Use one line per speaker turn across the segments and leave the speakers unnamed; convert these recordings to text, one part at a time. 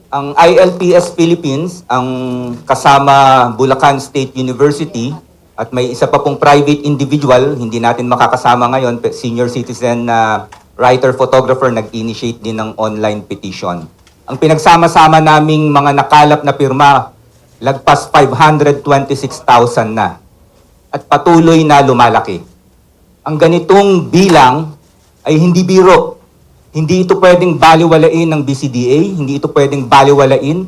Ang ILPS Philippines, ang kasama Bulacan State University, at may isa pa pong private individual, hindi natin makakasama ngayon, senior citizen na writer-photographer, nag-initiate din ng online petition. Ang pinagsama-sama naming mga nakalap na pirma, lagpas 526,000 na. At patuloy na lumalaki. Ang ganitong bilang ay hindi biro. Hindi ito pwedeng baliwalain ng BCDA, hindi ito pwedeng baliwalain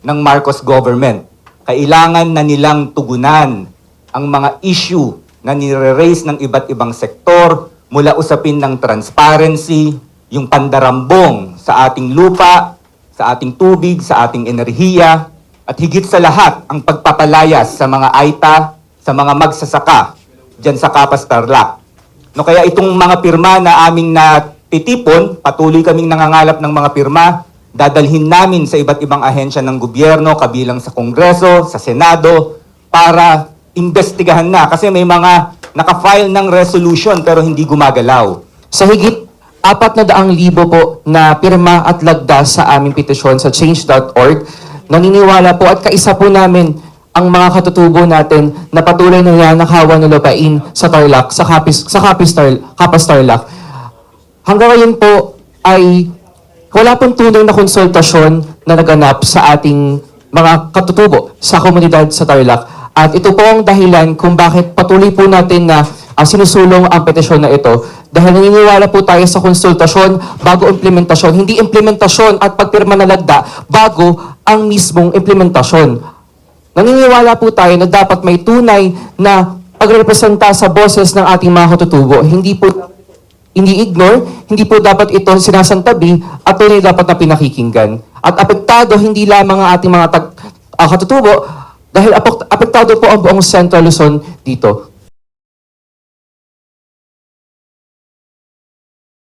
ng Marcos government. Kailangan na nilang tugunan ang mga issue na nire-raise ng iba't ibang sektor, mula usapin ng transparency, yung pandarambong sa ating lupa, sa ating tubig, sa ating enerhiya, at higit sa lahat ang pagpapalayas sa mga AITA, sa mga magsasaka dyan sa Capas Tarlac. No, kaya itong mga pirma na aming natitipon, patuloy kaming nangangalap ng mga pirma, dadalhin namin sa iba't ibang ahensya ng gobyerno, kabilang sa Kongreso, sa Senado, para investigahan na. Kasi may mga nakafile ng resolution pero hindi gumagalaw.
Sa higit 400,000 po na pirma at lagda sa aming petisyon sa change.org, naniniwala po at kaisa po namin ang mga katutubo natin na patuloy na nanakawan ng lupain sa Tarlac, sa Capas Tarlac. Hanggang ngayon po ay wala pong tunay na konsultasyon na naganap sa ating mga katutubo sa komunidad sa Tarlac. At ito po ang dahilan kung bakit patuloy po natin na sinusulong ang petisyon na ito. Dahil naniniwala po tayo sa konsultasyon bago implementasyon. Hindi implementasyon at pagpirma na lagda bago ang mismong implementasyon. Naniniwala po tayo na dapat may tunay na pagrepresenta sa boses ng ating mga katutubo. Hindi ignore, hindi po dapat ito sinasantabi at tunay dapat na pinakikinggan. At apektado hindi lamang ang ating mga katutubo dahil apektado po ang buong Central Luzon dito.